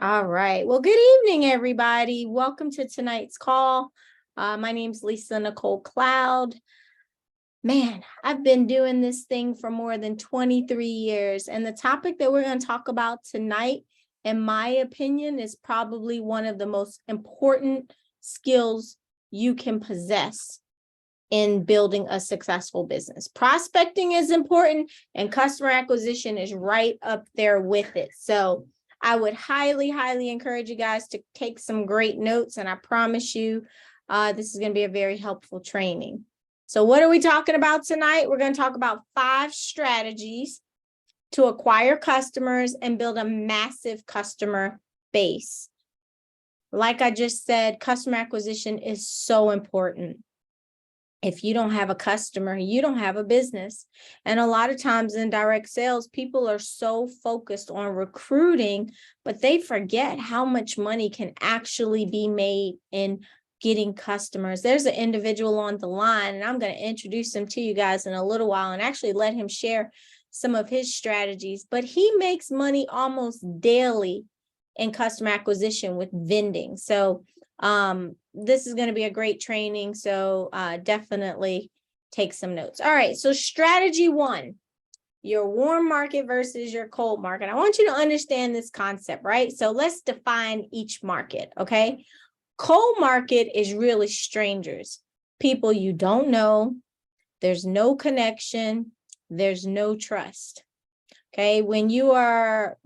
All right. Well, good evening, everybody. Welcome to tonight's call. My name's Lisa Nicole Cloud. Man, I've been doing this thing for more than 23 years. And the topic that we're going to talk about tonight, in my opinion, is probably one of the most important skills you can possess in building a successful business. Prospecting is important and customer acquisition is right up there with it. So I would highly, highly encourage you guys to take some great notes. And I promise you, this is going to be a very helpful training. So what are we talking about tonight? We're going to talk about 5 strategies to acquire customers and build a massive customer base. Like I just said, customer acquisition is so important. If you don't have a customer, you don't have a business. And a lot of times in direct sales, people are so focused on recruiting, but they forget how much money can actually be made in getting customers. There's an individual on the line, and I'm going to introduce him to you guys in a little while and actually let him share some of his strategies. But he makes money almost daily in customer acquisition with vending. So this is going to be a great training. So definitely take some notes. All right. So strategy 1, your warm market versus your cold market. I want you to understand this concept, right? So let's define each market. Okay. Cold market is really strangers, people you don't know. There's no connection. There's no trust. Okay. When you are,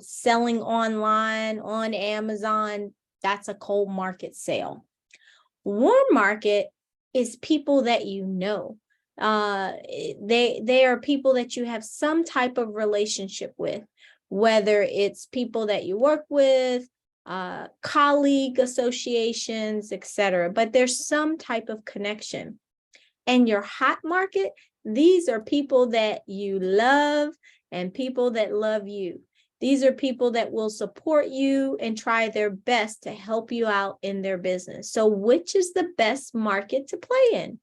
selling online on Amazon, that's a cold market sale. Warm market is people that you know. They are people that you have some type of relationship with, whether it's people that you work with, colleague associations, etc. But there's some type of connection. And your hot market, these are people that you love and people that love you. These are people that will support you and try their best to help you out in their business. So which is the best market to play in?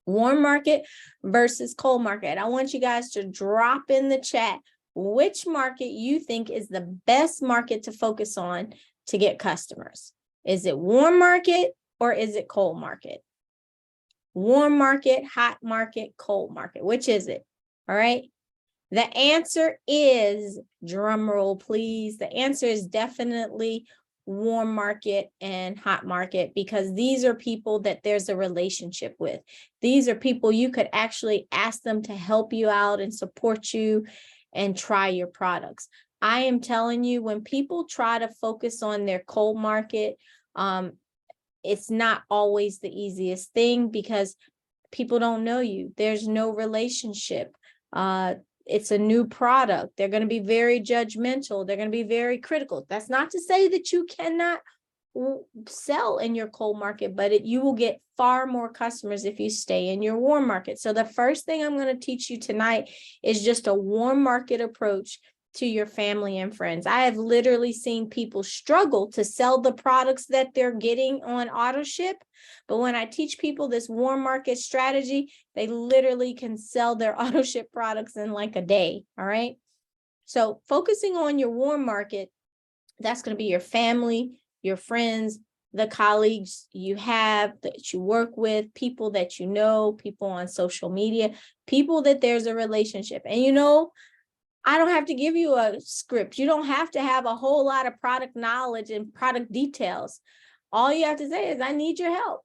Warm market versus cold market. I want you guys to drop in the chat which market you think is the best market to focus on to get customers. Is it warm market or is it cold market? Warm market, hot market, cold market. Which is it? All right. The answer is, drum roll, please. The answer is definitely warm market and hot market, because these are people that there's a relationship with. These are people you could actually ask them to help you out and support you and try your products. I am telling you, when people try to focus on their cold market, it's not always the easiest thing because people don't know you. There's no relationship. It's a new product. They're going to be very judgmental. They're going to be very critical. That's not to say that you cannot sell in your cold market, but you will get far more customers if you stay in your warm market. So the first thing I'm going to teach you tonight is just a warm market approach to your family and friends. I have literally seen people struggle to sell the products that they're getting on auto ship. But when I teach people this warm market strategy, they literally can sell their auto ship products in like a day. All right. So focusing on your warm market, that's going to be your family, your friends, the colleagues you have that you work with, people that you know, people on social media, people that there's a relationship. And I don't have to give you a script. You don't have to have a whole lot of product knowledge and product details. All you have to say is, I need your help.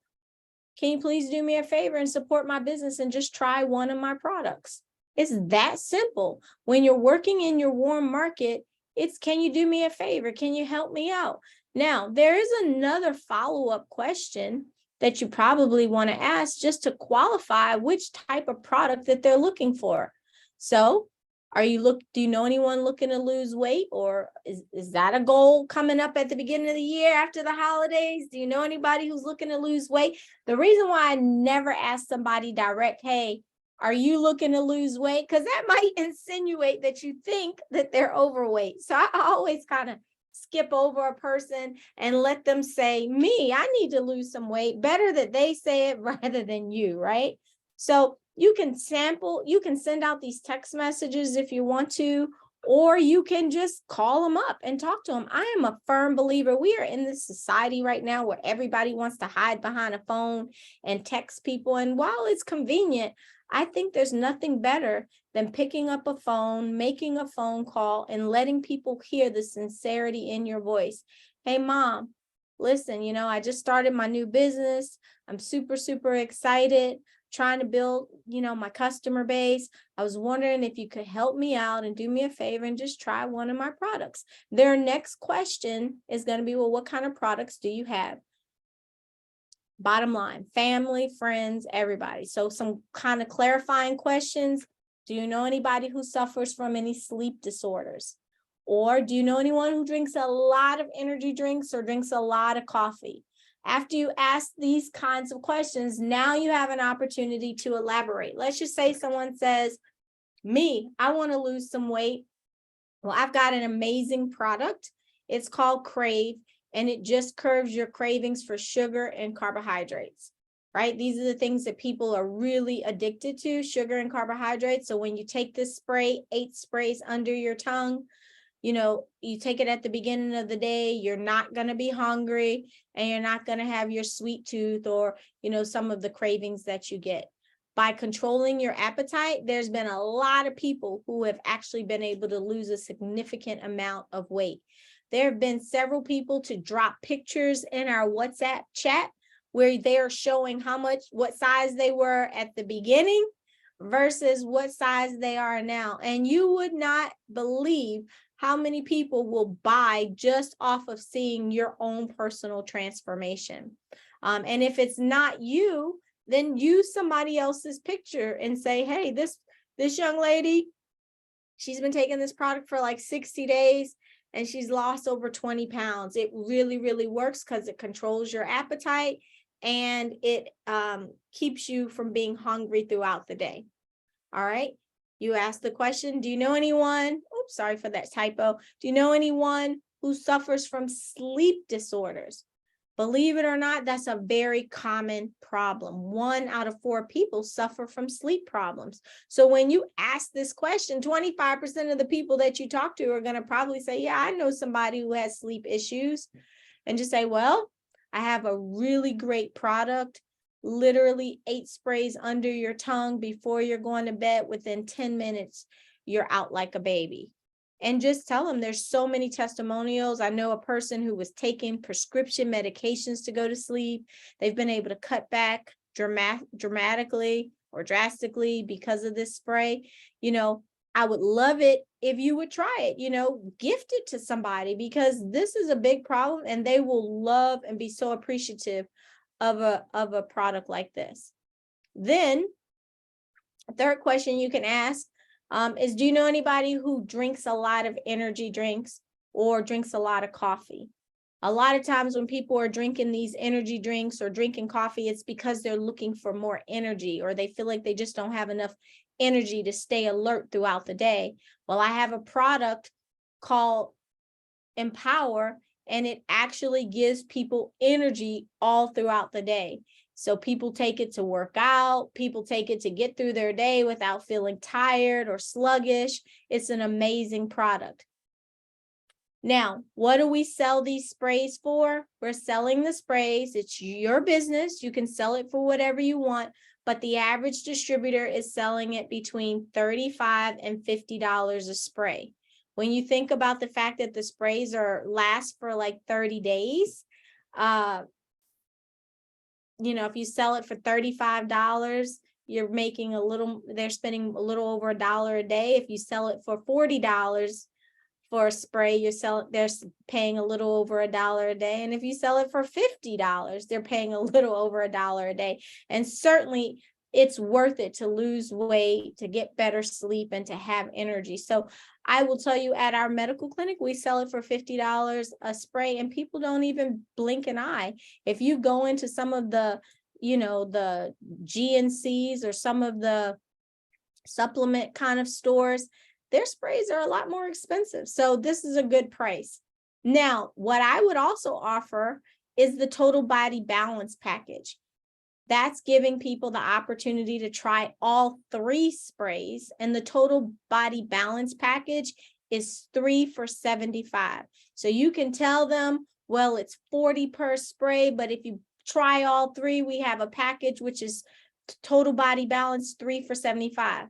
Can you please do me a favor and support my business and just try one of my products? It's that simple. When you're working in your warm market, it's, can you do me a favor? Can you help me out? Now, there is another follow-up question that you probably want to ask just to qualify which type of product that they're looking for. So, do you know anyone looking to lose weight, or is that a goal coming up at the beginning of the year after the holidays? Do you know anybody who's looking to lose weight? The reason why I never ask somebody direct, hey, are you looking to lose weight? Because that might insinuate that you think that they're overweight. So I always kind of skip over a person and let them say, me, I need to lose some weight. Better that they say it rather than you, right? So you can send out these text messages if you want to, or you can just call them up and talk to them. I am a firm believer. We are in this society right now where everybody wants to hide behind a phone and text people. And while it's convenient, I think there's nothing better than picking up a phone, making a phone call, and letting people hear the sincerity in your voice. Hey, Mom, listen, I just started my new business. I'm super, super excited, trying to build, my customer base. I was wondering if you could help me out and do me a favor and just try one of my products. Their next question is going to be, well, what kind of products do you have? Bottom line, family, friends, everybody. So some kind of clarifying questions. Do you know anybody who suffers from any sleep disorders? Or do you know anyone who drinks a lot of energy drinks or drinks a lot of coffee? After you ask these kinds of questions, now you have an opportunity to elaborate. Let's just say someone says, me, I want to lose some weight. Well, I've got an amazing product. It's called Crave, and it just curbs your cravings for sugar and carbohydrates, right? These are the things that people are really addicted to, sugar and carbohydrates. So when you take this spray, 8 sprays under your tongue, you take it at the beginning of the day, you're not going to be hungry, and you're not going to have your sweet tooth or, some of the cravings that you get. By controlling your appetite, there's been a lot of people who have actually been able to lose a significant amount of weight. There have been several people to drop pictures in our WhatsApp chat where they're showing what size they were at the beginning versus what size they are now. And you would not believe how many people will buy just off of seeing your own personal transformation. And if it's not you, then use somebody else's picture and say, hey, this young lady, she's been taking this product for like 60 days and she's lost over 20 pounds. It really, really works because it controls your appetite and it keeps you from being hungry throughout the day. All right. You ask the question, do you know anyone? Oops, sorry for that typo. Do you know anyone who suffers from sleep disorders? Believe it or not, that's a very common problem. 1 out of 4 people suffer from sleep problems. So when you ask this question, 25% of the people that you talk to are going to probably say, yeah, I know somebody who has sleep issues. And just say, well, I have a really great product. Literally 8 sprays under your tongue before you're going to bed. Within 10 minutes, you're out like a baby. And just tell them there's so many testimonials. I know a person who was taking prescription medications to go to sleep. They've been able to cut back dramatically or drastically because of this spray. I would love it if you would try it, gift it to somebody because this is a big problem and they will love and be so appreciative of a product like this. Then a third question you can ask is, do you know anybody who drinks a lot of energy drinks or drinks a lot of coffee? A lot of times when people are drinking these energy drinks or drinking coffee, it's because they're looking for more energy or they feel like they just don't have enough energy to stay alert throughout the day. Well, I have a product called Empower, and it actually gives people energy all throughout the day. So people take it to work out, people take it to get through their day without feeling tired or sluggish. It's an amazing product. Now, what do we sell these sprays for? We're selling the sprays. It's your business. You can sell it for whatever you want, but the average distributor is selling it between $35 and $50 a spray. When you think about the fact that the sprays last for like 30 days, if you sell it for $35, you're making they're spending a little over $1 a day. If you sell it for $40 for a spray, they're paying a little over $1 a day. And if you sell it for $50, they're paying a little over $1 a day. And certainly it's worth it to lose weight, to get better sleep, and to have energy. So I will tell you, at our medical clinic, we sell it for $50 a spray, and people don't even blink an eye. If you go into some of the, the GNCs or some of the supplement kind of stores, their sprays are a lot more expensive. So this is a good price. Now, what I would also offer is the total body balance package. That's giving people the opportunity to try all 3 sprays, and the total body balance package is 3 for $75. So you can tell them, well, it's $40 per spray, but if you try all three, we have a package, which is total body balance, 3 for $75.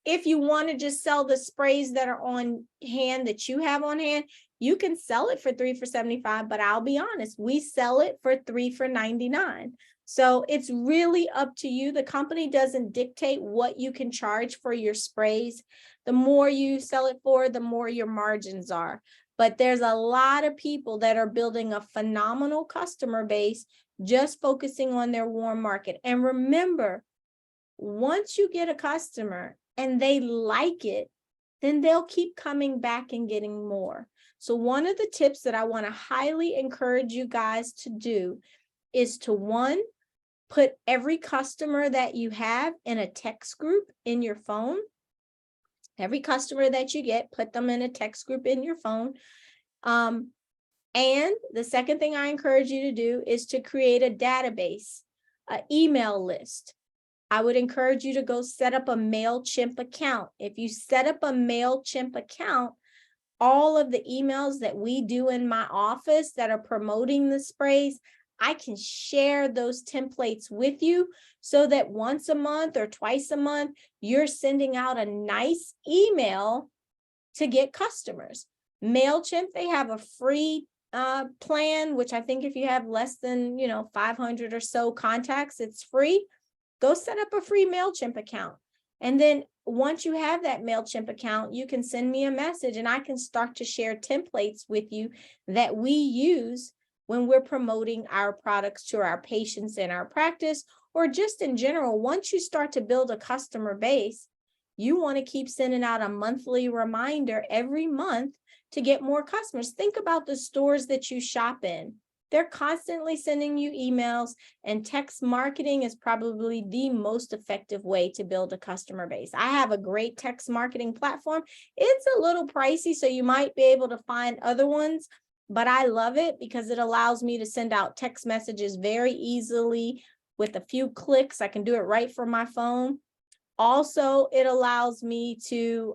If you want to just sell the sprays that are on hand, that you have on hand, you can sell it for 3 for $75, but I'll be honest, we sell it for 3 for $99. So it's really up to you. The company doesn't dictate what you can charge for your sprays. The more you sell it for, the more your margins are. But there's a lot of people that are building a phenomenal customer base just focusing on their warm market. And remember, once you get a customer and they like it, then they'll keep coming back and getting more. So one of the tips that I want to highly encourage you guys to do is to, one, put every customer that you have in a text group in your phone. Every customer that you get, put them in a text group in your phone. And the second thing I encourage you to do is to create a database, an email list. I would encourage you to go set up a MailChimp account. If you set up a MailChimp account, all of the emails that we do in my office that are promoting the sprays, I can share those templates with you so that once a month or twice a month, you're sending out a nice email to get customers. MailChimp, they have a free plan, which I think if you have less than 500 or so contacts, it's free. Go set up a free MailChimp account. And then once you have that MailChimp account, you can send me a message and I can start to share templates with you that we use when we're promoting our products to our patients in our practice, or just in general. Once you start to build a customer base, you want to keep sending out a monthly reminder every month to get more customers. Think about the stores that you shop in. They're constantly sending you emails, and text marketing is probably the most effective way to build a customer base. I have a great text marketing platform. It's a little pricey, so you might be able to find other ones, but I love it because it allows me to send out text messages very easily with a few clicks. I can do it right from my phone. Also, it allows me to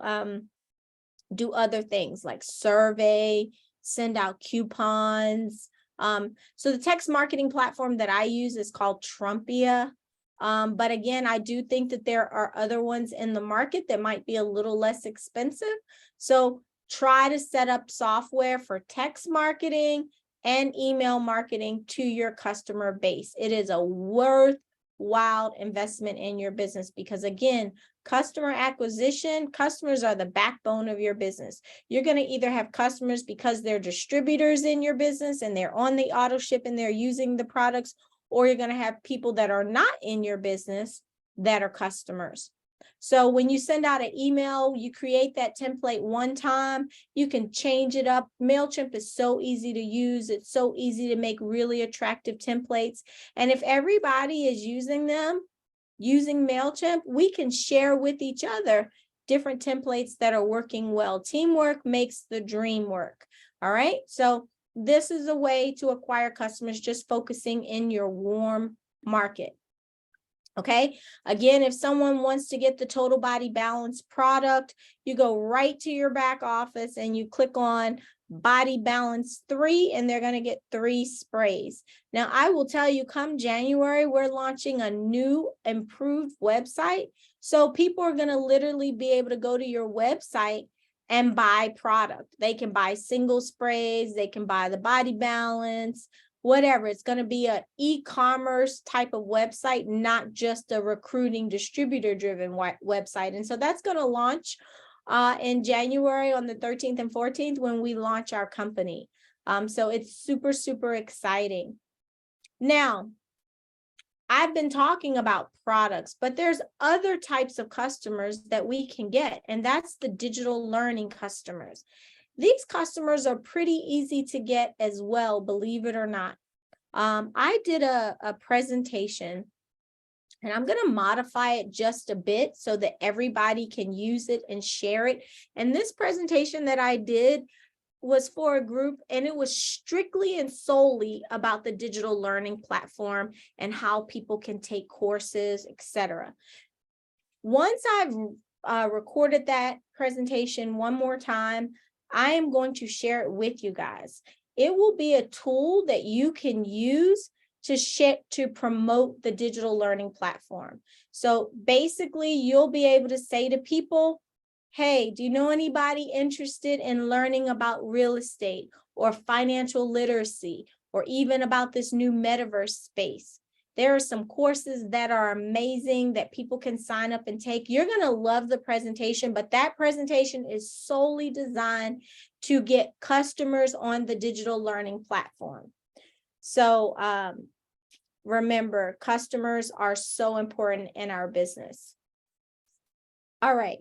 do other things like survey, send out coupons. So the text marketing platform that I use is called Trumpia. But again, I do think that there are other ones in the market that might be a little less expensive. So try to set up software for text marketing and email marketing to your customer base. It is a worthwhile investment in your business because, again, customer acquisition, customers are the backbone of your business. You're going to either have customers because they're distributors in your business and they're on the auto ship and they're using the products, or you're going to have people that are not in your business that are customers. So when you send out an email, you create that template one time, you can change it up. MailChimp is so easy to use. It's so easy to make really attractive templates. And if everybody is using them, using MailChimp, we can share with each other different templates that are working well. Teamwork makes the dream work. All right. So this is a way to acquire customers, just focusing in your warm market. Okay. Again, if someone wants to get the total body balance product, you go right to your back office and you click on Body Balance 3, and they're going to get 3 sprays. Now, I will tell you, come January, we're launching a new improved website. So people are going to literally be able to go to your website and buy product. They can buy single sprays, they can buy the body balance, whatever. It's going to be an e-commerce type of website, not just a recruiting distributor driven website. And so that's going to launch in January on the 13th and 14th when we launch our company. So it's super, super exciting. Now, I've been talking about products, but there's other types of customers that we can get, and that's the digital learning customers. These customers are pretty easy to get as well, believe it or not. I did a presentation, and I'm going to modify it just a bit so that everybody can use it and share it. And this presentation that I did was for a group, and it was strictly and solely about the digital learning platform and how people can take courses, etc. Once I've recorded that presentation one more time. I am going to share it with you guys. It will be a tool that you can use to promote the digital learning platform. So basically, you'll be able to say to people, hey, do you know anybody interested in learning about real estate or financial literacy, or even about this new metaverse space? There are some courses that are amazing that people can sign up and take. You're going to love the presentation, but that presentation is solely designed to get customers on the digital learning platform. So remember, customers are so important in our business. All right,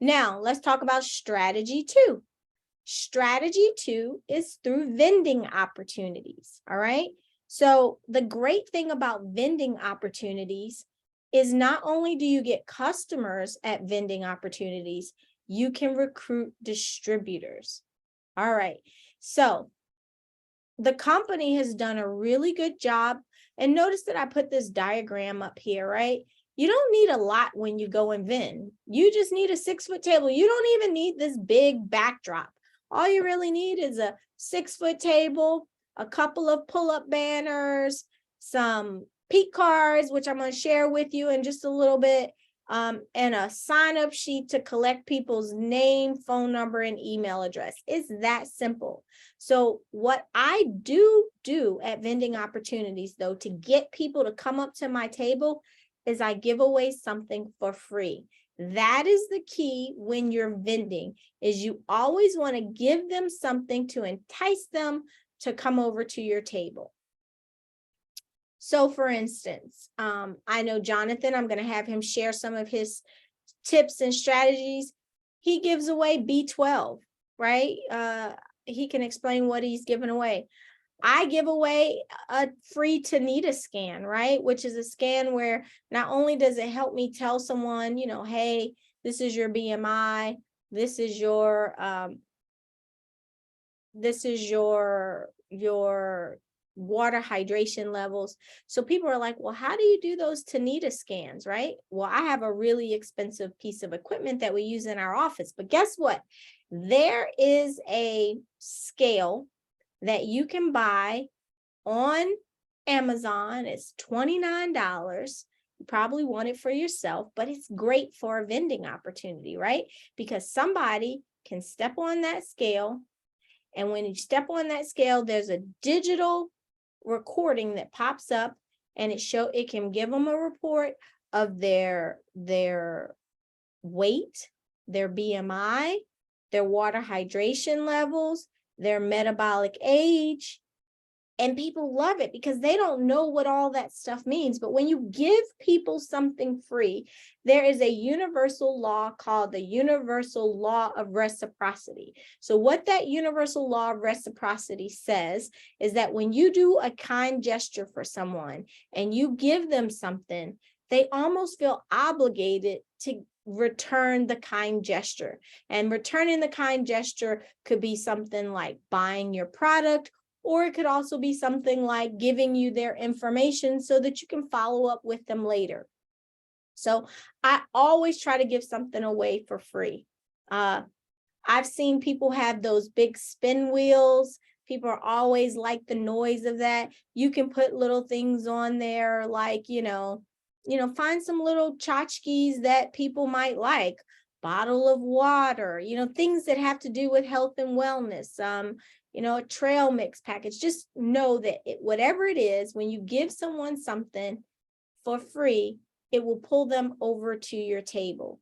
now let's talk about strategy 2. Strategy 2 is through vending opportunities. All right. So the great thing about vending opportunities is not only do you get customers at vending opportunities, you can recruit distributors. All right. So the company has done a really good job. And notice that I put this diagram up here, right? You don't need a lot when you go and vend. You just need a 6-foot table. You don't even need this big backdrop. All you really need is a 6-foot table, a couple of pull-up banners, some peak cards, which I'm going to share with you in just a little bit, and a sign-up sheet to collect people's name, phone number, and email address. It's that simple. So what I do at vending opportunities, though, to get people to come up to my table is I give away something for free. That is the key when you're vending, is you always want to give them something to entice them to come over to your table. So for instance, I know Jonathan, I'm going to have him share some of his tips and strategies. He gives away B12, right? He can explain what he's giving away. I give away a free Tanita scan, right? Which is a scan where not only does it help me tell someone, you know, hey, this is your BMI, this is your water hydration levels. So people are like, well, how do you do those Tanita scans, right? Well, I have a really expensive piece of equipment that we use in our office, but guess what? There is a scale that you can buy on Amazon. It's $29. You probably want it for yourself, but it's great for a vending opportunity, right? Because somebody can step on that scale, and when you step on that scale, there's a digital recording that pops up, and it can give them a report of their weight, their BMI, their water hydration levels, their metabolic age. And people love it because they don't know what all that stuff means. But when you give people something free, there is a universal law called the universal law of reciprocity. So what that universal law of reciprocity says is that when you do a kind gesture for someone and you give them something, they almost feel obligated to return the kind gesture. And returning the kind gesture could be something like buying your product, or it could also be something like giving you their information so that you can follow up with them later. So I always try to give something away for free. I've seen people have those big spin wheels. People are always like the noise of that. You can put little things on there like, find some little tchotchkes that people might like. Bottle of water, things that have to do with health and wellness. A trail mix package. Just know that whatever it is, when you give someone something for free, it will pull them over to your table.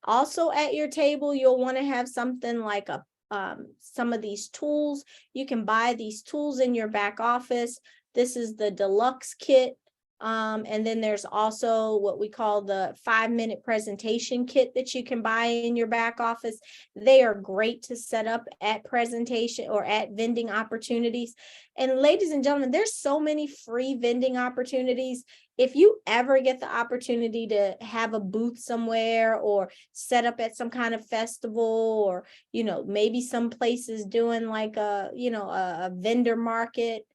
Also at your table, you'll want to have something like some of these tools. You can buy these tools in your back office. This is the deluxe kit. And then there's also what we call the 5-minute presentation kit that you can buy in your back office. They are great to set up at presentation or at vending opportunities. And ladies and gentlemen, there's so many free vending opportunities. If you ever get the opportunity to have a booth somewhere or set up at some kind of festival, or, maybe some places doing like a vendor market,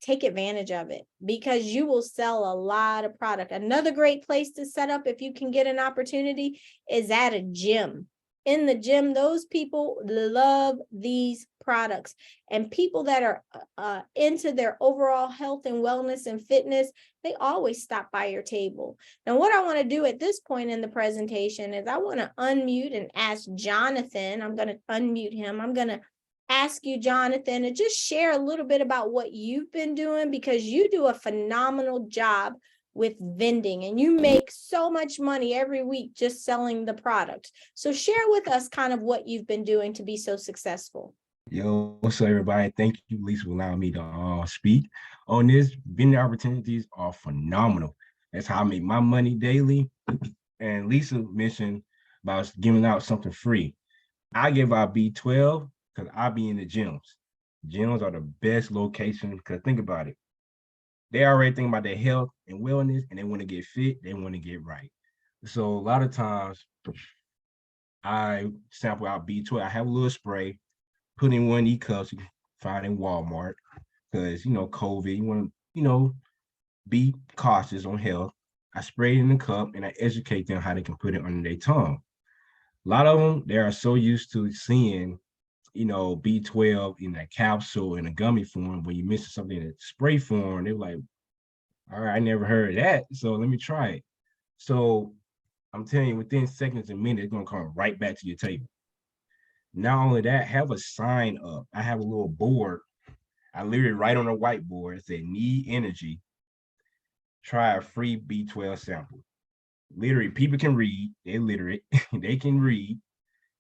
take advantage of it, because you will sell a lot of product. Another great place to set up, if you can get an opportunity, is at a gym. In the gym, those people love these products, and people that are into their overall health and wellness and fitness, they always stop by your table. Now, what I want to do at this point in the presentation is I want to unmute and ask Jonathan. I'm going to unmute him. I'm going to ask you, Jonathan, to just share a little bit about what you've been doing, because you do a phenomenal job with vending, and you make so much money every week just selling the product. So share with us kind of what you've been doing to be so successful. Yo, what's up, everybody? Thank you, Lisa, for allowing me to speak on this. Vending opportunities are phenomenal. That's how I make my money daily. And Lisa mentioned about giving out something free. I give out B12 because I be in the gyms. Gyms are the best location, because think about it. They already think about their health and wellness, and they want to get fit. They want to get right. So a lot of times I sample out B12. I have a little spray, put in one of these cups you can find in Walmart, because, COVID, you want to, be cautious on health. I spray it in the cup and I educate them how they can put it under their tongue. A lot of them, they are so used to seeing, B12 in a capsule in a gummy form. When you miss something in a spray form, they're like, all right, I never heard of that, so let me try it. So I'm telling you, within seconds and minutes, it's going to come right back to your table. Not only that, have a sign up. I have a little board. I literally write on a whiteboard. It said, need energy. Try a free B12 sample. Literally, people can read. They're literate. They can read.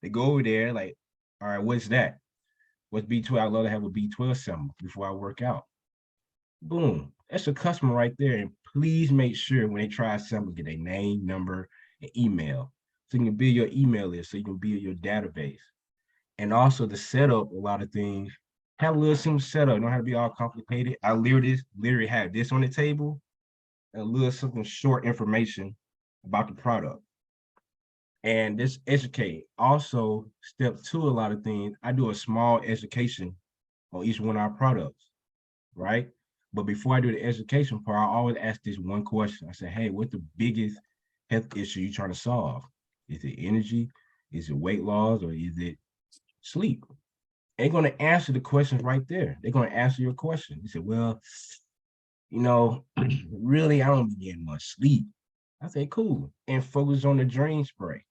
They go over there like, all right, what's that? What's B12? I'd love to have a B12 sample before I work out. Boom. That's a customer right there. And please make sure when they try a sample, get a name, number, and email. So you can build your email list, so you can build your database. And also the setup, a lot of things, have a little simple setup. Don't have to be all complicated. I literally have this on the table, and a little something short information about the product. And this educate. Also, step 2, a lot of things, I do a small education on each one of our products, right? But before I do the education part, I always ask this one question. I say, hey, what's the biggest health issue you're trying to solve? Is it energy? Is it weight loss? Or is it sleep? They're going to answer the questions right there. They're going to answer your question. You say, well, really, I don't be getting much sleep. I say, cool. And focus on the dream spray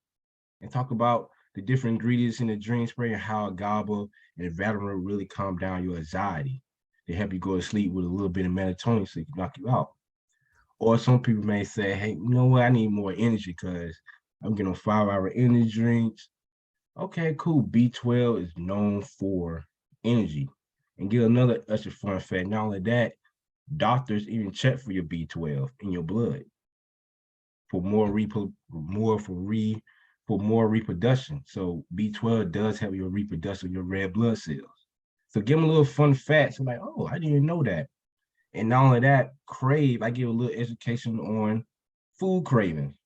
and talk about the different ingredients in the dream spray and how GABA and Valium really calm down your anxiety. They help you go to sleep with a little bit of melatonin so it can knock you out. Or some people may say, hey, you know what? I need more energy because I'm getting 5-hour energy drinks. Okay, cool. B12 is known for energy. And get another extra fun fact. Not only that, doctors even check for your B12 in your blood for more reproduction. So B12 does help your reproduction, your red blood cells. So give them a little fun facts. So like, oh, I didn't even know that. And not only that, crave, I give a little education on food cravings,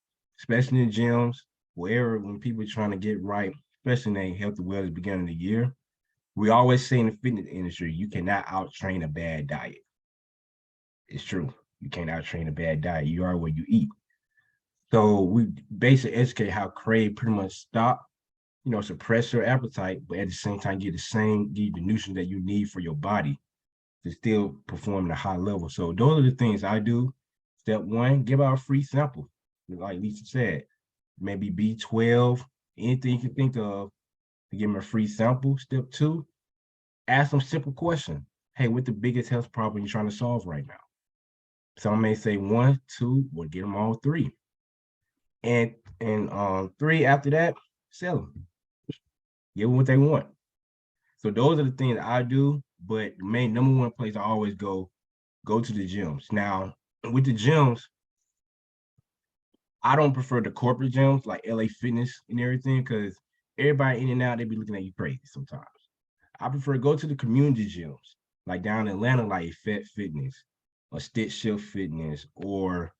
especially in gyms, wherever, when people are trying to get right, especially in their health and wellness beginning of the year. We always say in the fitness industry, you cannot out-train a bad diet. It's true. You can't out-train a bad diet. You are what you eat. So we basically educate how crave pretty much stop, suppress your appetite, but at the same time give you the nutrients that you need for your body to still perform at a high level. So those are the things I do. Step 1, give out a free sample. Like Lisa said, maybe B12, anything you can think of to give them a free sample. Step 2, ask them simple questions. Hey, what's the biggest health problem you're trying to solve right now? Some may say 1, 2, or get them all 3. And 3 after that, sell them. Give them what they want. So those are the things I do. But the main number 1 place I always go to the gyms. Now, with the gyms, I don't prefer the corporate gyms like LA Fitness and everything, because everybody in and out, they be looking at you crazy sometimes. I prefer to go to the community gyms, like down in Atlanta, like Fed Fitness or Stitch Shift Fitness, or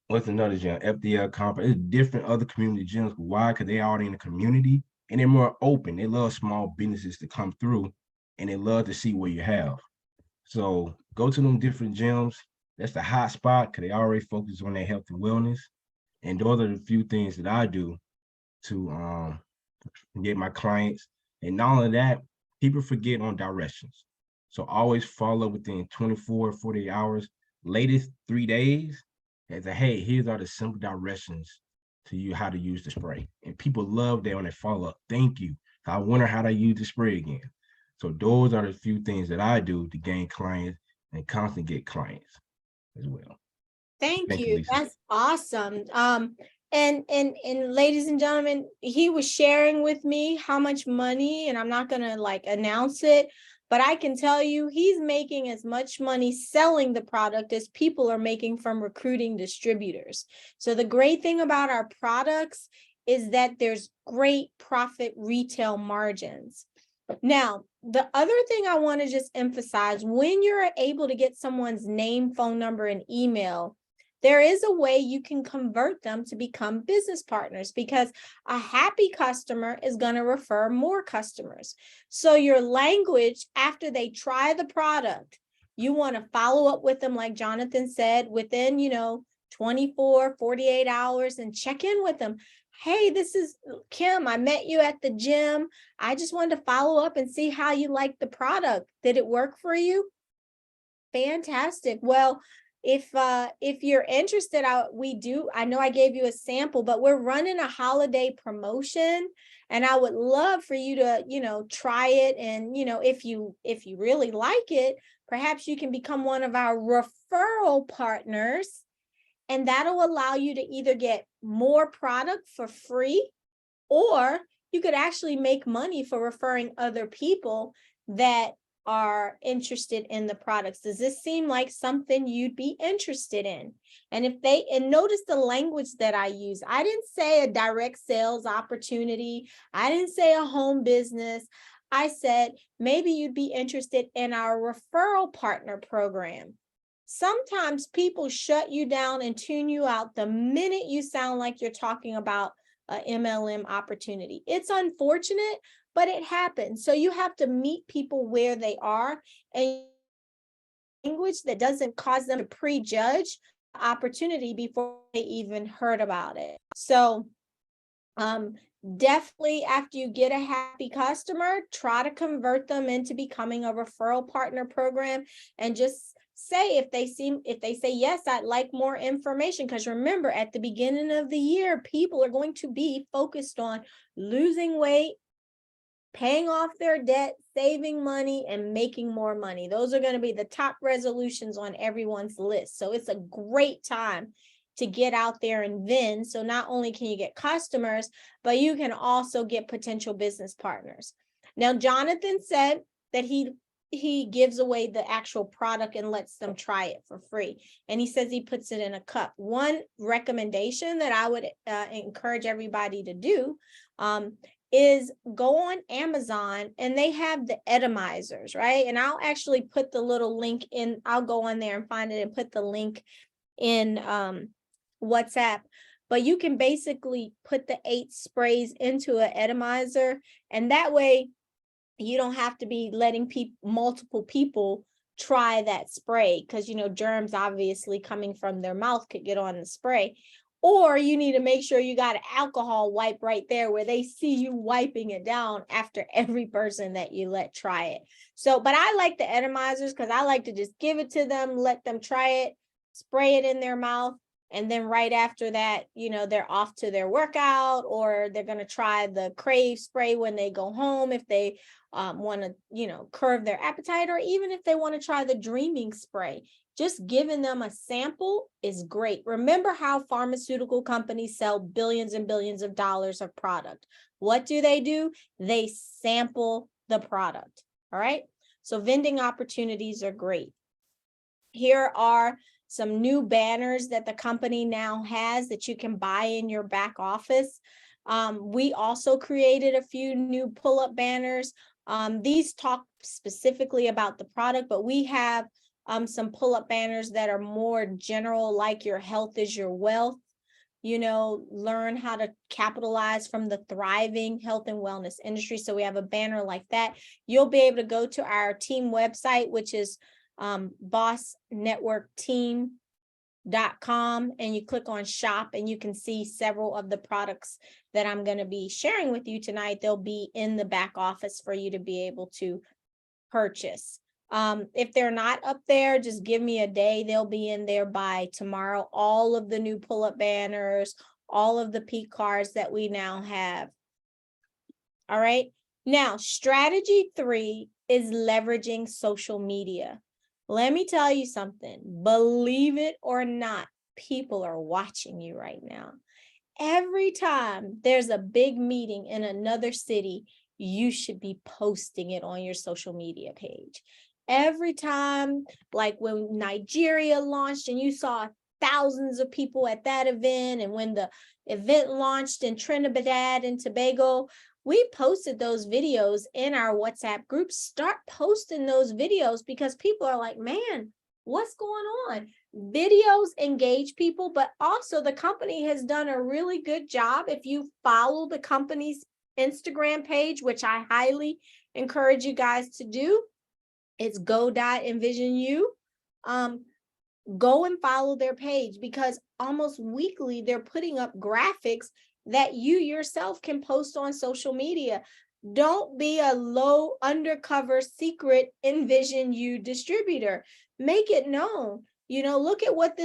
what's another gym, FDL Conference. There's different other community gyms. Why? Because they already in the community and they're more open. They love small businesses to come through and they love to see what you have. So go to them different gyms. That's the hot spot because they already focus on their health and wellness. And those are the few things that I do to get my clients. And not only that, people forget on directions. So always follow within 24, 48 hours, latest 3 days, as a hey, here's all the simple directions to you how to use the spray. And people love that when they follow up. Thank you. I wonder how to use the spray again. So those are the few things that I do to gain clients and constantly get clients as well. Thank Thank you, you. Lisa. That's awesome. And ladies and gentlemen, he was sharing with me how much money, and I'm not gonna like announce it, but I can tell you he's making as much money selling the product as people are making from recruiting distributors. So the great thing about our products is that there's great profit retail margins. Now, the other thing I want to just emphasize, when you're able to get someone's name, phone number, and email, there is a way you can convert them to become business partners, because a happy customer is going to refer more customers. So your language after they try the product, you want to follow up with them, like Jonathan said, within, 24, 48 hours, and check in with them. Hey, this is Kim. I met you at the gym. I just wanted to follow up and see how you like the product. Did it work for you? Fantastic. Well, if you're interested, I know I gave you a sample, but we're running a holiday promotion, and I would love for you to, try it. And, if you really like it, perhaps you can become one of our referral partners, and that'll allow you to either get more product for free, or you could actually make money for referring other people that are interested in the products. Does this seem like something you'd be interested in? And notice the language that I use. I didn't say a direct sales opportunity. I didn't say a home business. I said, maybe you'd be interested in our referral partner program. Sometimes people shut you down and tune you out the minute you sound like you're talking about a MLM opportunity. It's unfortunate, but it happens. So you have to meet people where they are, and language that doesn't cause them to prejudge the opportunity before they even heard about it. So definitely after you get a happy customer, try to convert them into becoming a referral partner program, and just say, if they say yes, I'd like more information, because remember, at the beginning of the year, people are going to be focused on losing weight, paying off their debt, saving money, and making more money. Those are going to be the top resolutions on everyone's list. So it's a great time to get out there and vend. So not only can you get customers, but you can also get potential business partners. Now, Jonathan said that he gives away the actual product and lets them try it for free. And he says he puts it in a cup. One recommendation that I would encourage everybody to do is go on Amazon, and they have the atomizers, right? And I'll actually put the little link in. I'll go on there and find it and put the link in WhatsApp. But you can basically put the 8 sprays into an atomizer, and that way you don't have to be letting multiple people try that spray, because germs obviously coming from their mouth could get on the spray. Or you need to make sure you got an alcohol wipe right there where they see you wiping it down after every person that you let try it. So, but I like the atomizers because I like to just give it to them, let them try it, spray it in their mouth. And then right after that, they're off to their workout, or they're going to try the Crave spray when they go home if they want to, curb their appetite, or even if they want to try the Dreaming spray. Just giving them a sample is great. Remember how pharmaceutical companies sell billions and billions of dollars of product. What do? They sample the product. All right. So vending opportunities are great. Here are some new banners that the company now has that you can buy in your back office. We also created a few new pull-up banners. These talk specifically about the product, but we have some pull-up banners that are more general, like your health is your wealth. Learn how to capitalize from the thriving health and wellness industry. So we have a banner like that. You'll be able to go to our team website, which is bossnetworkteam.com, and you click on shop, and you can see several of the products that I'm going to be sharing with you tonight. They'll be in the back office for you to be able to purchase. If they're not up there, just give me a day. They'll be in there by tomorrow. All of the new pull-up banners, all of the peak cards that we now have. All right. Now, strategy 3 is leveraging social media. Let me tell you something. Believe it or not, people are watching you right now. Every time there's a big meeting in another city, you should be posting it on your social media page. Every time, like when Nigeria launched and you saw thousands of people at that event, and when the event launched in Trinidad and Tobago, we posted those videos in our WhatsApp group. Start posting those videos, because people are like, man, what's going on? Videos engage people, but also the company has done a really good job. If you follow the company's Instagram page, which I highly encourage you guys to do, it's go.envision go and follow their page, because almost weekly they're putting up graphics that you yourself can post on social media. Don't be a low undercover secret Envision You distributor. Make it known. Look at what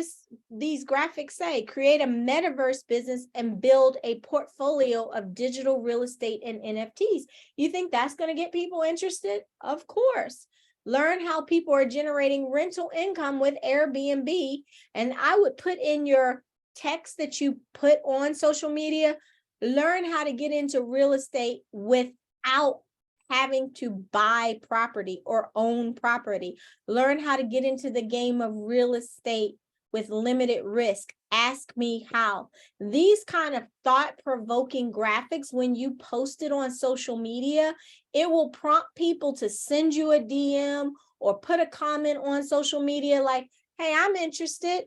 these graphics say. Create a metaverse business and build a portfolio of digital real estate and NFTs. You think that's going to get people interested? Of course. Learn how people are generating rental income with Airbnb. And I would put in your text that you put on social media, learn how to get into real estate without having to buy property or own property. Learn how to get into the game of real estate with limited risk. Ask me how. These kind of thought-provoking graphics, when you post it on social media, it will prompt people to send you a DM or put a comment on social media like, hey, I'm interested.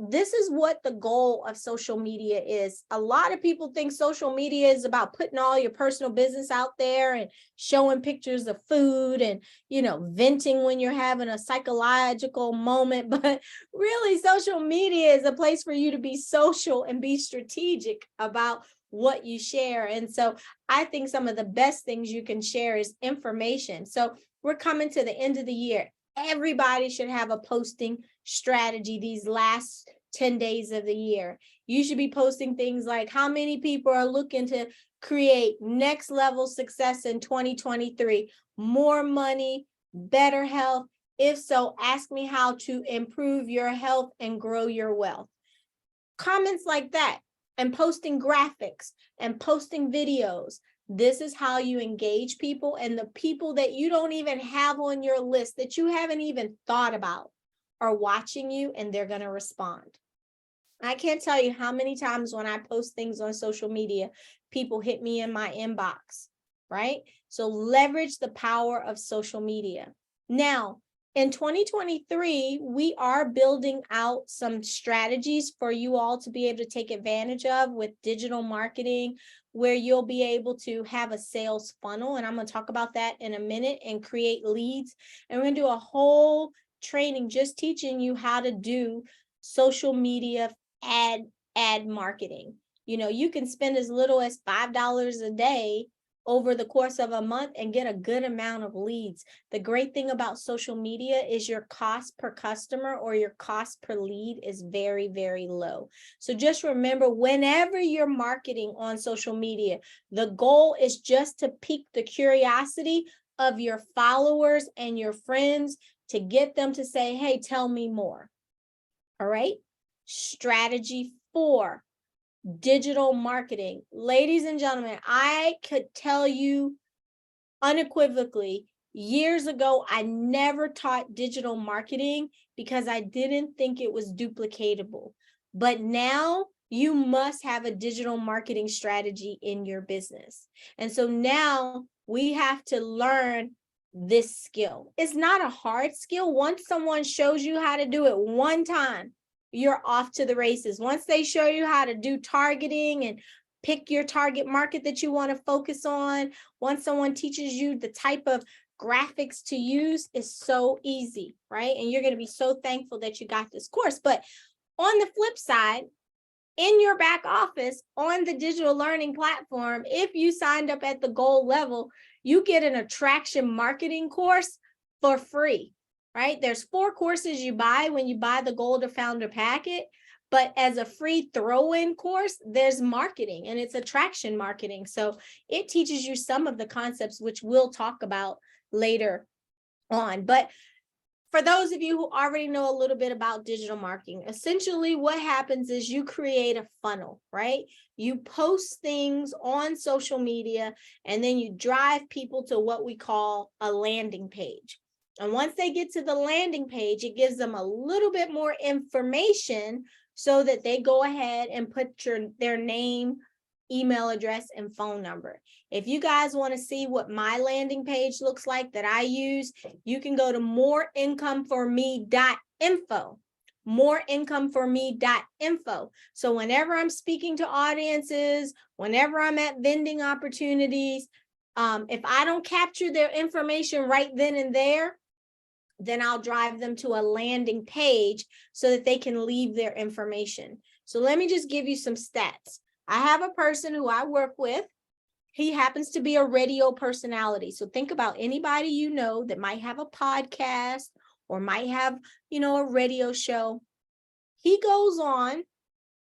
This is what the goal of social media is. A lot of people think social media is about putting all your personal business out there and showing pictures of food and, venting when you're having a psychological moment. But really, social media is a place for you to be social and be strategic about what you share. And so I think some of the best things you can share is information. So we're coming to the end of the year. Everybody should have a posting strategy these last 10 days of the year. You should be posting things like how many people are looking to create next level success in 2023, more money, better health. If so, ask me how to improve your health and grow your wealth. Comments like that, and posting graphics and posting videos. This is how you engage people, and the people that you don't even have on your list, that you haven't even thought about, are watching you, and they're going to respond. I can't tell you how many times when I post things on social media, people hit me in my inbox, right? So leverage the power of social media. Now, in 2023, we are building out some strategies for you all to be able to take advantage of with digital marketing, where you'll be able to have a sales funnel. And I'm going to talk about that in a minute, and create leads. And we're going to do a whole training just teaching you how to do social media ad marketing. You can spend as little as $5 a day over the course of a month and get a good amount of leads. The great thing about social media is your cost per customer or your cost per lead is very, very low. So just remember, whenever you're marketing on social media, the goal is just to pique the curiosity of your followers and your friends, to get them to say, hey, tell me more. All right. Strategy 4. Digital marketing. Ladies and gentlemen, I could tell you unequivocally, years ago, I never taught digital marketing because I didn't think it was duplicatable. But now you must have a digital marketing strategy in your business. And so now we have to learn this skill. It's not a hard skill. Once someone shows you how to do it one time, you're off to the races. Once they show you how to do targeting and pick your target market that you want to focus on. Once someone teaches you the type of graphics to use, is so easy, right? And you're going to be so thankful that you got this course. But on the flip side, in your back office on the digital learning platform, if you signed up at the gold level, you get an attraction marketing course for free, right? There's 4 courses you buy when you buy the gold or founder packet, but as a free throw-in course, there's marketing, and it's attraction marketing. So it teaches you some of the concepts, which we'll talk about later on. But for those of you who already know a little bit about digital marketing, essentially what happens is you create a funnel, right? You post things on social media, and then you drive people to what we call a landing page. And once they get to the landing page, it gives them a little bit more information so that they go ahead and put their name, email address, and phone number. If you guys want to see what my landing page looks like that I use, you can go to moreincomeforme.info. Moreincomeforme.info. So whenever I'm speaking to audiences, whenever I'm at vending opportunities, if I don't capture their information right then and there, then I'll drive them to a landing page so that they can leave their information. So let me just give you some stats. I have a person who I work with. He happens to be a radio personality. So think about anybody you know that might have a podcast or might have, a radio show. He goes on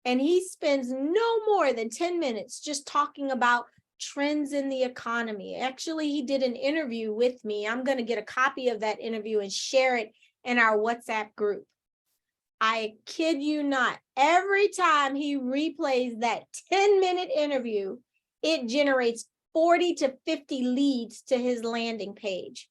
and he spends no more than 10 minutes just talking about trends in the economy. Actually, he did an interview with me. I'm going to get a copy of that interview and share it in our WhatsApp group. I kid you not, every time he replays that 10-minute interview, it generates 40 to 50 leads to his landing page.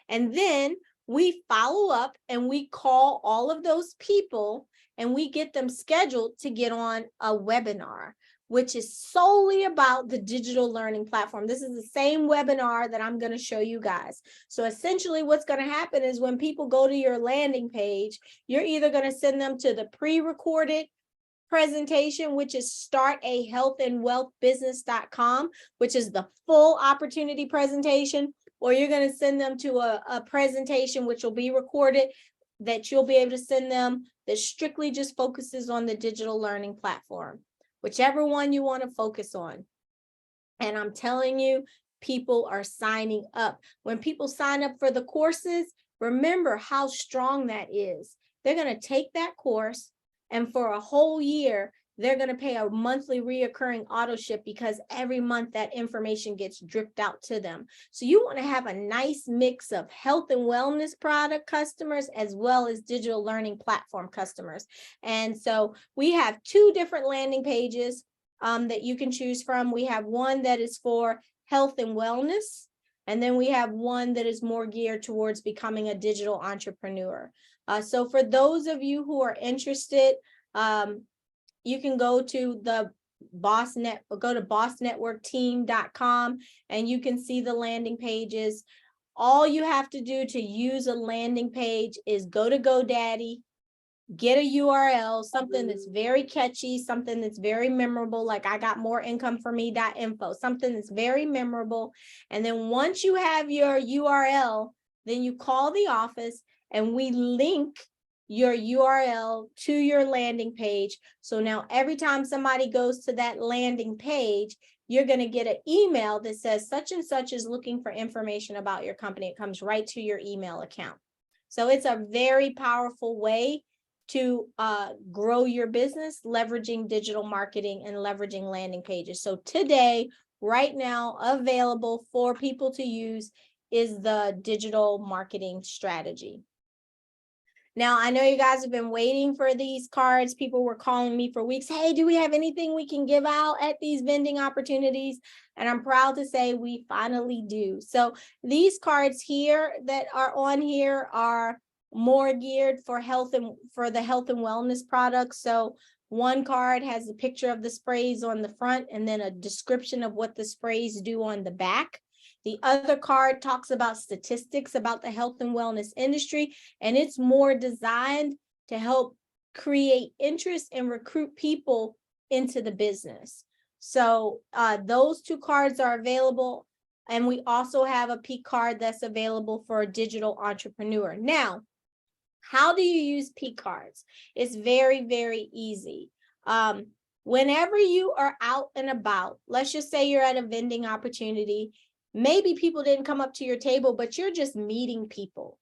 And then we follow up and we call all of those people and we get them scheduled to get on a webinar, which is solely about the digital learning platform. This is the same webinar that I'm going to show you guys. So essentially what's going to happen is when people go to your landing page, you're either going to send them to the pre-recorded presentation, which is startahealthandwealthbusiness.com, which is the full opportunity presentation, or you're going to send them to a presentation which will be recorded that you'll be able to send them that strictly just focuses on the digital learning platform, whichever one you want to focus on. And I'm telling you, people are signing up. When people sign up for the courses, remember how strong that is. They're going to take that course, and for a whole year, they're going to pay a monthly reoccurring auto ship because every month that information gets dripped out to them. So you want to have a nice mix of health and wellness product customers as well as digital learning platform customers. And so we have 2 different landing pages that you can choose from. We have one that is for health and wellness, and then we have one that is more geared towards becoming a digital entrepreneur. So for those of you who are interested, you can go to go to bossnetworkteam.com and you can see the landing pages. All you have to do to use a landing page is go to GoDaddy, get a URL, something that's very catchy, something that's very memorable, like I got moreincomeforme.info, something that's very memorable. And then once you have your URL, then you call the office and we link your URL to your landing page. So now every time somebody goes to that landing page, you're going to get an email that says such and such is looking for information about your company. It comes right to your email account. So it's a very powerful way to grow your business, leveraging digital marketing and leveraging landing pages. So today, right now, available for people to use is the digital marketing strategy. Now, I know you guys have been waiting for these cards. People were calling me for weeks. Hey, do we have anything we can give out at these vending opportunities? And I'm proud to say we finally do. So these cards here that are on here are more geared for health and for the health and wellness products. So one card has a picture of the sprays on the front and then a description of what the sprays do on the back. The other card talks about statistics about the health and wellness industry, and it's more designed to help create interest and recruit people into the business. So those 2 cards are available. And we also have a P card that's available for a digital entrepreneur. Now, how do you use P cards? It's very, very easy. Whenever you are out and about, let's just say you're at a vending opportunity, maybe people didn't come up to your table, but you're just meeting people.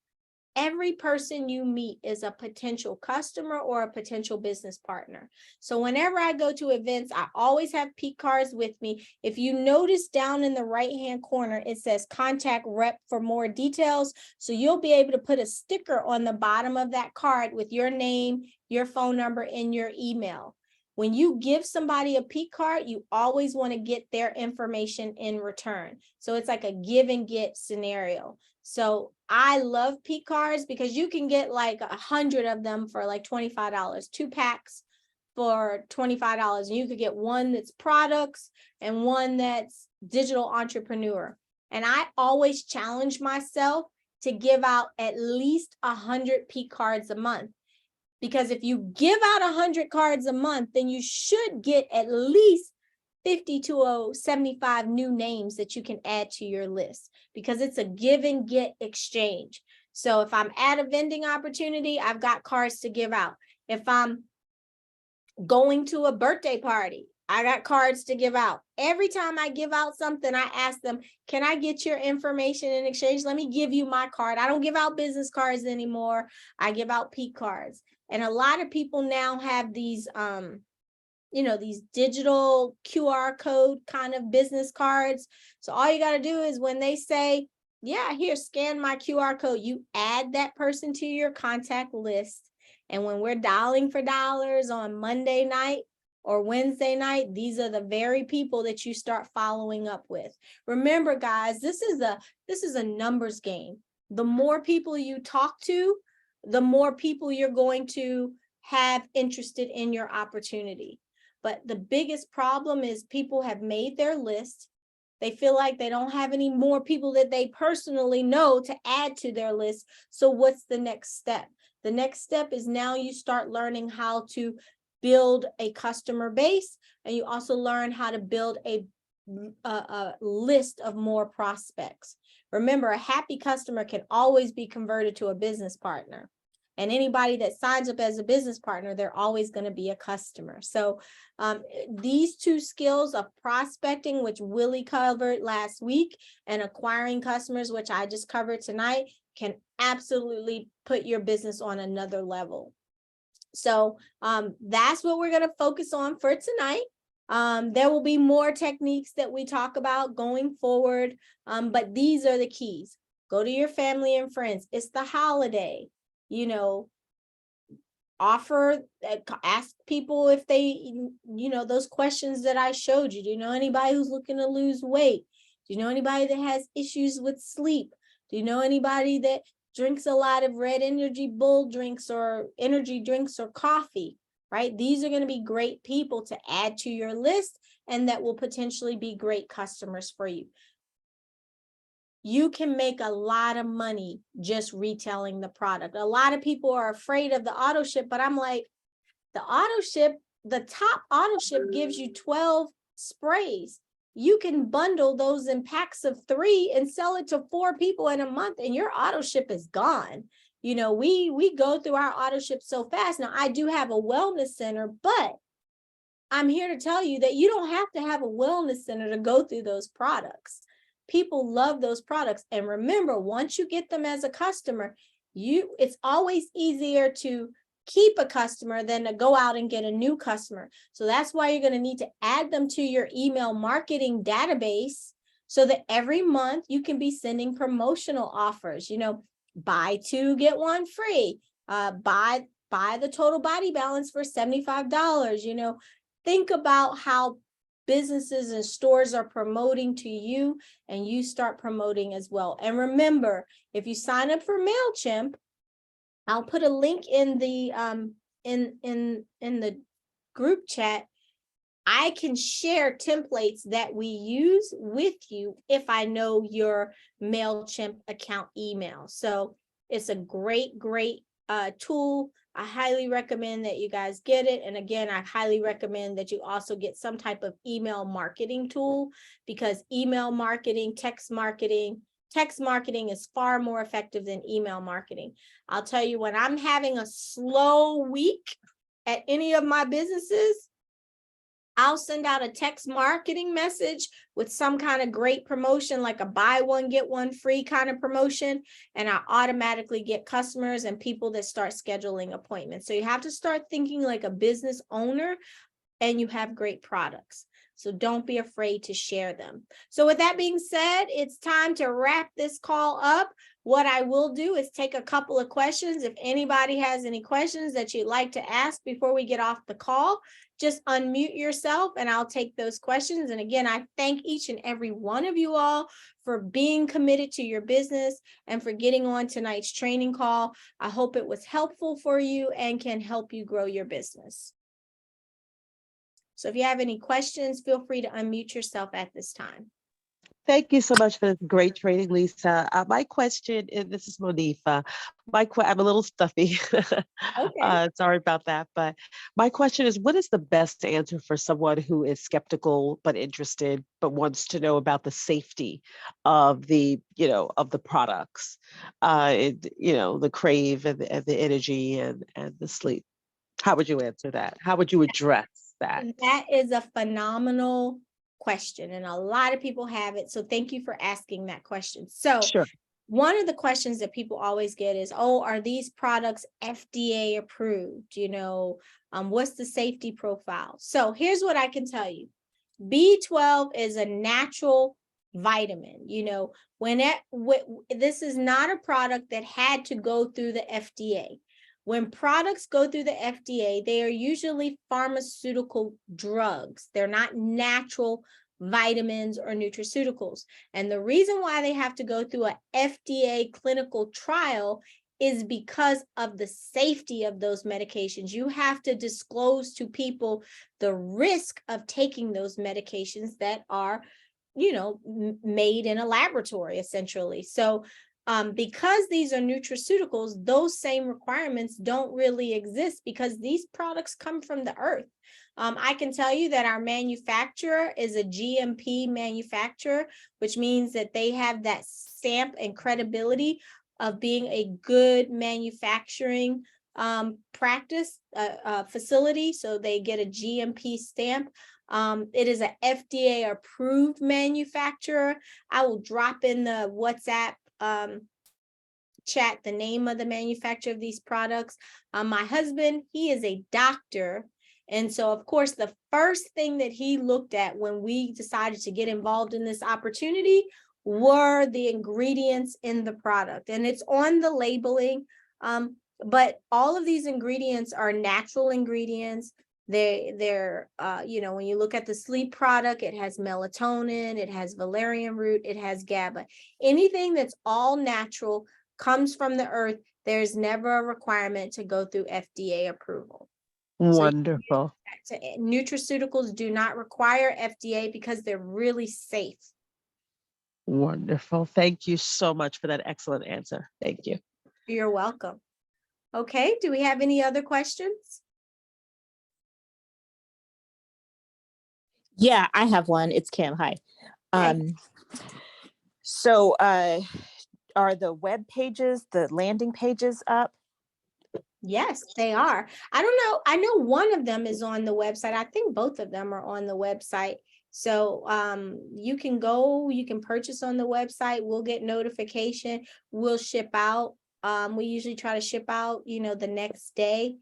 Every person you meet is a potential customer or a potential business partner. So whenever I go to events, I always have P cards with me. If you notice down in the right-hand corner, it says contact rep for more details. So you'll be able to put a sticker on the bottom of that card with your name, your phone number, and your email. When you give somebody a P card, you always want to get their information in return. So it's like a give and get scenario. So I love P cards because you can get like 100 of them for like $25, 2 packs for $25. And you could get one that's products and one that's digital entrepreneur. And I always challenge myself to give out at least 100 P cards a month. Because if you give out 100 cards a month, then you should get at least 50 to 75 new names that you can add to your list, because it's a give and get exchange. So if I'm at a vending opportunity, I've got cards to give out. If I'm going to a birthday party, I got cards to give out. Every time I give out something, I ask them, can I get your information in exchange? Let me give you my card. I don't give out business cards anymore. I give out P cards. And a lot of people now have these these digital QR code kind of business cards. So all you got to do is when they say, yeah, here, scan my QR code, you add that person to your contact list. And when we're dialing for dollars on Monday night or Wednesday night, these are the very people that you start following up with. Remember, guys, this is a numbers game. The more people you talk to, the more people you're going to have interested in your opportunity. But the biggest problem is people have made their list. They feel like they don't have any more people that they personally know to add to their list. So what's the next step? The next step is now you start learning how to build a customer base, and you also learn how to build a list of more prospects. Remember, a happy customer can always be converted to a business partner. And anybody that signs up as a business partner, they're always going to be a customer. So these 2 skills of prospecting, which Willie covered last week, and acquiring customers, which I just covered tonight, can absolutely put your business on another level. So that's what we're going to focus on for tonight. There will be more techniques that we talk about going forward, but these are the keys. Go to your family and friends. It's the holiday. Ask people if they, those questions that I showed you. Do you know anybody who's looking to lose weight? Do you know anybody that has issues with sleep? Do you know anybody that drinks a lot of red energy bull drinks or energy drinks or coffee, right? These are going to be great people to add to your list and that will potentially be great customers for you. You can make a lot of money just retailing the product. A lot of people are afraid of the auto ship, but I'm like, the top auto ship gives you 12 sprays. You can bundle those in packs of 3 and sell it to 4 people in a month, and your auto ship is gone. We go through our auto ship so fast. Now, I do have a wellness center, but I'm here to tell you that you don't have to have a wellness center to go through those products. People love those products. And remember, once you get them as a customer, it's always easier to keep a customer than to go out and get a new customer. So that's why you're going to need to add them to your email marketing database so that every month you can be sending promotional offers, buy 2, get 1 free, buy the total body balance for $75. Think about how businesses and stores are promoting to you, and you start promoting as well. And remember, if you sign up for MailChimp, I'll put a link in the in the group chat. I can share templates that we use with you if I know your MailChimp account email. So it's a great tool. I highly recommend that you guys get it. And again, I highly recommend that you also get some type of email marketing tool, because email marketing, text marketing is far more effective than email marketing. I'll tell you, when I'm having a slow week at any of my businesses, I'll send out a text marketing message with some kind of great promotion, like a buy one, get one free kind of promotion. And I automatically get customers and people that start scheduling appointments. So you have to start thinking like a business owner, and you have great products. So don't be afraid to share them. So with that being said, it's time to wrap this call up. What I will do is take a couple of questions. If anybody has any questions that you'd like to ask before we get off the call, just unmute yourself and I'll take those questions. And again, I thank each and every one of you all for being committed to your business and for getting on tonight's training call. I hope it was helpful for you and can help you grow your business. So if you have any questions, feel free to unmute yourself at this time. Thank you so much for this great training, Lisa. My question, and this is Monifa. I'm a little stuffy. Okay. Sorry about that. But my question is, what is the best answer for someone who is skeptical but interested, but wants to know about the safety of the products, the crave and the energy and the sleep? How would you answer that? How would you address that? That is a phenomenal question, and a lot of people have it. So thank you for asking that question. So Sure. one of the questions that people always get is, oh, are these products FDA approved? What's the safety profile? So here's what I can tell you. B12 is a natural vitamin. This is not a product that had to go through the FDA. When products go through the FDA, they are usually pharmaceutical drugs. They're not natural vitamins or nutraceuticals. And the reason why they have to go through an FDA clinical trial is because of the safety of those medications. You have to disclose to people the risk of taking those medications that are, made in a laboratory, essentially. So because these are nutraceuticals, those same requirements don't really exist because these products come from the earth. I can tell you that our manufacturer is a GMP manufacturer, which means that they have that stamp and credibility of being a good manufacturing practice facility. So they get a GMP stamp. It is an FDA approved manufacturer. I will drop in the WhatsApp chat the name of the manufacturer of these products. My husband, he is a doctor. And so, of course, the first thing that he looked at when we decided to get involved in this opportunity were the ingredients in the product. And it's on the labeling. But all of these ingredients are natural ingredients. They're when you look at the sleep product, it has melatonin, it has valerian root, it has GABA. Anything that's all natural, comes from the earth, there's never a requirement to go through FDA approval. Wonderful. So nutraceuticals do not require FDA because they're really safe. Wonderful. Thank you so much for that excellent answer. Thank you. You're welcome. Okay, do we have any other questions? Yeah, I have one. It's Kim. Hi. Okay. So are the web pages, the landing pages up? Yes, they are. I don't know. I know one of them is on the website. I think both of them are on the website. So you can purchase on the website. We'll get notification. We'll ship out. We usually try to ship out, the next day.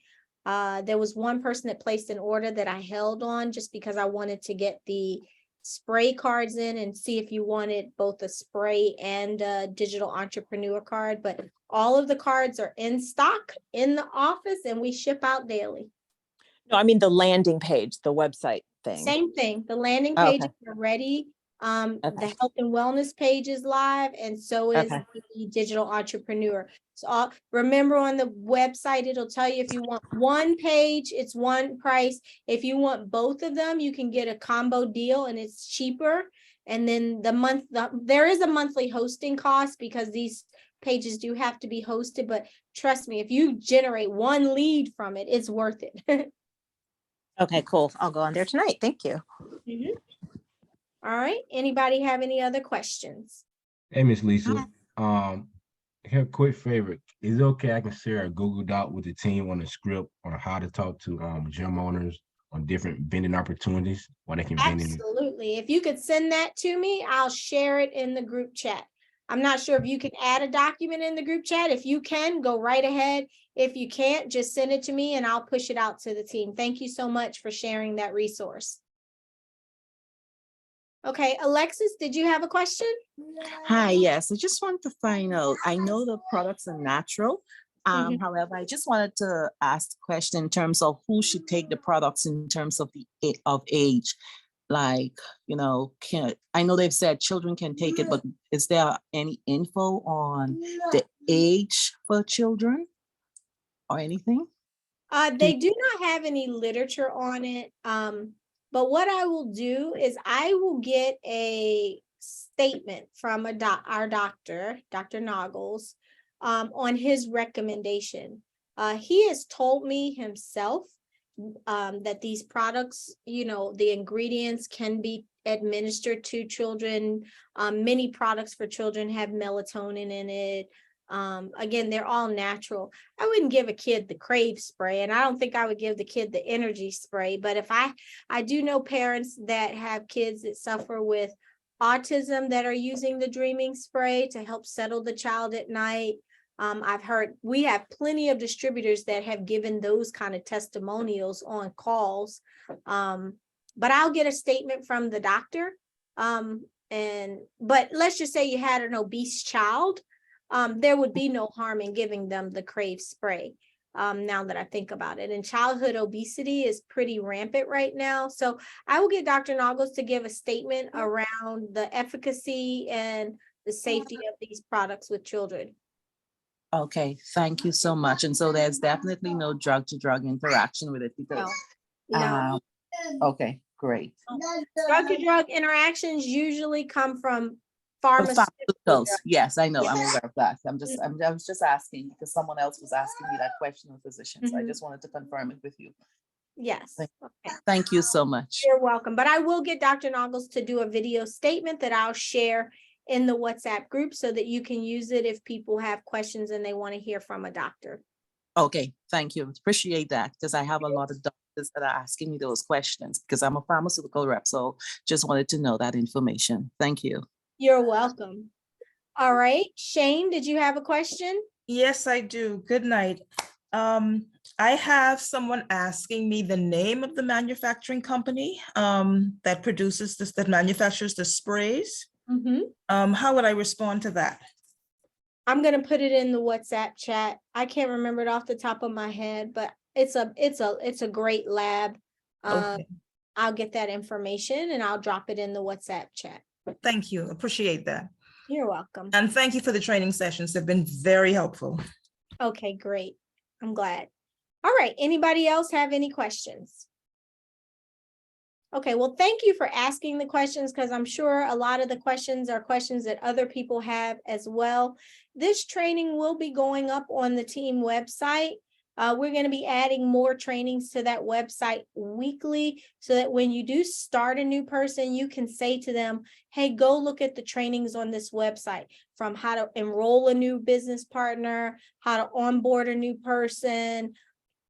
There was one person that placed an order that I held on just because I wanted to get the spray cards in and see if you wanted both a spray and a digital entrepreneur card. But all of the cards are in stock in the office and we ship out daily. No, I mean the landing page, the website thing. Same thing. The landing Oh, pages okay. are ready. Okay. The health and wellness page is live, and so is Okay. the digital entrepreneur. So remember, on the website, it'll tell you if you want one page, it's one price. If you want both of them, you can get a combo deal and it's cheaper. And then there is a monthly hosting cost because these pages do have to be hosted, but trust me, if you generate one lead from it, it's worth it. Okay, cool. I'll go on there tonight. Thank you. Mhm. All right. Anybody have any other questions? Hey, Miss Lisa. Here, a quick favor. Is it okay I can share a Google Doc with the team on a script on how to talk to gym owners on different vending opportunities or they can vend in? Absolutely. If you could send that to me, I'll share it in the group chat. I'm not sure if you can add a document in the group chat. If you can, go right ahead. If you can't, just send it to me and I'll push it out to the team. Thank you so much for sharing that resource. Okay, Alexis, did you have a question? Hi, yes. I just want to find out. I know the products are natural. Mhm. However, I just wanted to ask a question in terms of who should take the products in terms of of age. Like, I know they've said children can take it, but is there any info on the age for children or anything? They do not have any literature on it. But what I will do is I will get a statement from our doctor, Dr. Noggles, on his recommendation. He has told me himself that these products, the ingredients can be administered to children. Many products for children have melatonin in it. Again, they're all natural. I wouldn't give a kid the Crave spray, and I don't think I would give the kid the energy spray. But if I do know parents that have kids that suffer with autism that are using the dreaming spray to help settle the child at night. I've heard we have plenty of distributors that have given those kind of testimonials on calls. But I'll get a statement from the doctor. But let's just say you had an obese child. There would be no harm in giving them the Crave spray. Now that I think about it, and childhood obesity is pretty rampant right now. So I will get Dr. Noggles to give a statement around the efficacy and the safety of these products with children. Okay, thank you so much. And so there's definitely no drug-to-drug interaction with it because, No. okay, great. Drug-to-drug interactions usually come from pharmaceuticals. Pharmaceuticals. Yes, I know. Yeah. I'm aware of that. I was just asking because someone else was asking me that question of physicians. So I Mhm. just wanted to confirm it with you. Yes. Okay. Thank you so much. You're welcome. But I will get Dr. Noggles to do a video statement that I'll share in the WhatsApp group so that you can use it if people have questions and they want to hear from a doctor. Okay, thank you. Appreciate that because I have a lot of doctors that are asking me those questions because I'm a pharmaceutical rep. So just wanted to know that information. Thank you. You're welcome. All right. Shane, did you have a question? Yes, I do. Good night. I have someone asking me the name of the manufacturing company that produces this, that manufactures the sprays. How would I respond to that? I'm going to put it in the WhatsApp chat. I can't remember it off the top of my head, but it's a great lab. Okay. I'll get that information and I'll drop it in the WhatsApp chat. Thank you. Appreciate that. You're welcome. And thank you for the training sessions. They've been very helpful. Okay, great. I'm glad. All right. Anybody else have any questions? Okay, well, thank you for asking the questions because I'm sure a lot of the questions are questions that other people have as well. This training will be going up on the team website. We're going to be adding more trainings to that website weekly so that when you do start a new person, you can say to them, hey, go look at the trainings on this website, from how to enroll a new business partner, how to onboard a new person,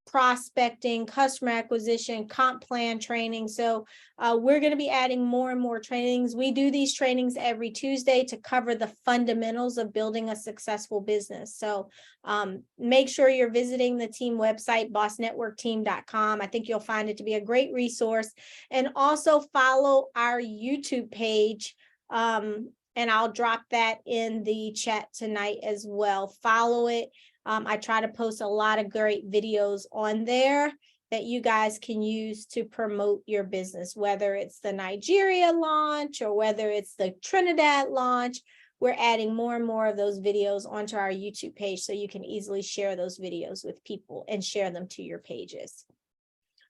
prospecting, customer acquisition, comp plan training. So we're going to be adding more and more trainings. We do these trainings every Tuesday to cover the fundamentals of building a successful business. So make sure you're visiting the team website, bossnetworkteam.com. I think you'll find it to be a great resource. And also follow our YouTube page. And I'll drop that in the chat tonight as well. Follow it. I try to post a lot of great videos on there that you guys can use to promote your business, whether it's the Nigeria launch or whether it's the Trinidad launch. We're adding more and more of those videos onto our YouTube page so you can easily share those videos with people and share them to your pages.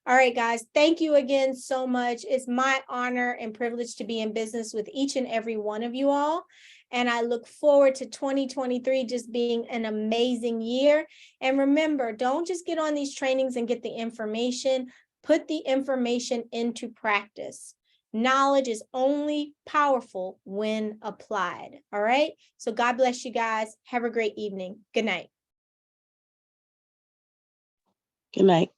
All right, guys, thank you again so much. It's my honor and privilege to be in business with each and every one of you all. And I look forward to 2023 just being an amazing year. And remember, don't just get on these trainings and get the information, put the information into practice. Knowledge is only powerful when applied. All right. So God bless you guys. Have a great evening. Good night. Good night.